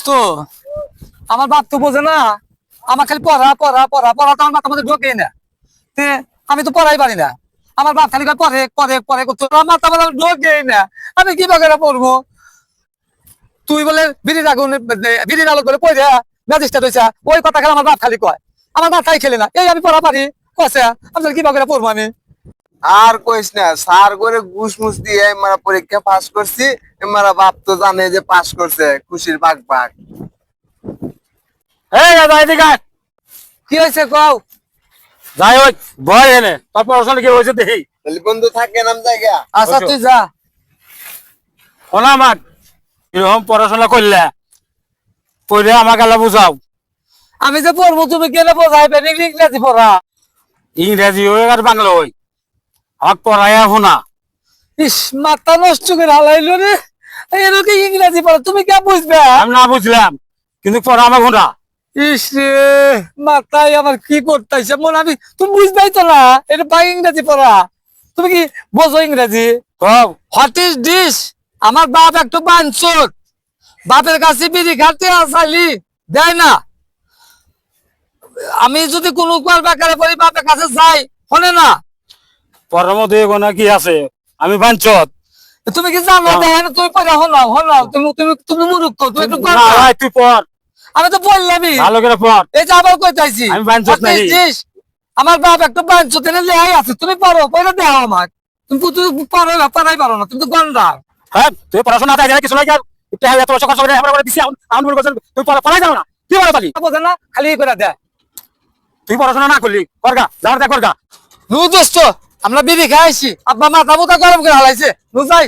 দোস্ত আমার বাপ তো বোঝে না, আমার খালি পড়া পড়া পড়া পড়া তো আমার মাথার মধ্যে ঢোকেই না। তে আমি তো পড়াই পারি না, আমার বাপ খালি পড়ে পড়ে পড়ে করতে আমার মাথা মধ্যে ঢোকেই না। আমি কি বাগেরা পড়বো? তুই বলে বিড়ির আগুন বিড়ির আলো বলে কই রে ম্যাজিস্ট্রেট হইছা, ওই কথা খালি আমার বাপ খালি কয়, আমার মাথায় খেলে না। এই আমি পড়া পারি কছে, আমি কি বাগেরা পড়বো আমি? আর কইস না, সার করে ঘুষ মুস দিয়ে মারা পরীক্ষা পাস করছি। মারা বাপ তো জানে যে পাস করছে, খুশির ভাগ ভাগ। এই দাদা এদিকে আয়। কি হয়েছে কও? যাই হোক ভয় এনে তোর পড়াশোনা কি হয়েছে দেখি। তাহলে বন্ধু থাকে নাম জায়গা। আচ্ছা বসো। তুই যা। শোনা আমার এরকম পড়াশোনা করলে পড়ে আমাকে আলা বুঝাও। আমি যে পড়বো তুমি কেন বোঝাই পেন ইংরেজি পড়া? ইংরেজি হই আর বাংলা হই, আমাকে পড়াইয়া শোনা। ইস মাথা নষ্ট করে হালাইলো রে, এরকম ইংরেজি পড়া তুমি কে বুঝবে? আমি না বুঝলাম কিন্তু পড়া আমাকে শোনা। ইস রে মাথায় আমার কি করতেছে মন, আমি তুমি বুঝবাই তো না এটা ভাই ইংরেজি পড়া। তুমি কি বোঝো ইংরেজি? কও হোয়াট ইজ দিস? আমার বাপ একটু বাঞ্চোর, বাপের কাছে বিড়ি খাতে আসালি দেয় না। আমি যদি কোনো বেকারে পড়ি বাপের কাছে যাই শোনে না। পড়ার মধ্যে কোনো কি আছে? আমি বাঞ্চত তুমি কি জানো দেখে না? তুমি পড়ে শোনাও শোনাও, তুমি তুমি তুমি মুরুক্ষ, তুমি একটু না পড়ো। ভাই, তুই পড় আমি তো বললামই, ভালো করে পড়। এই যে আবার কইতাছি আমি বাঞ্চত নাই। আমার বাপ একটু বাঞ্চত এনে লেহাই আছে, তুমি পড়ো পড়ে দেও আমার। তুমি তুমি পড়ো না, পড়াই পারো না, তুমি তো গন্ডা। হ্যাঁ তুই পড়াশোনা তাই কিছু নাই। এত বছর কষ্ট করে আমরা দিছি আমার বলছেন তুই পড়াই যাও না, কি বলো তালি? বোঝে না খালি এই করে দেয়। তুই পড়াশোনা না করলি করগা যাওয়ার দেখ করগা। নু দোস্ত আমরা বিড়ি খাইছি, আব্বা মাথা মোটা গরম করে হালাইছে, নু যাই।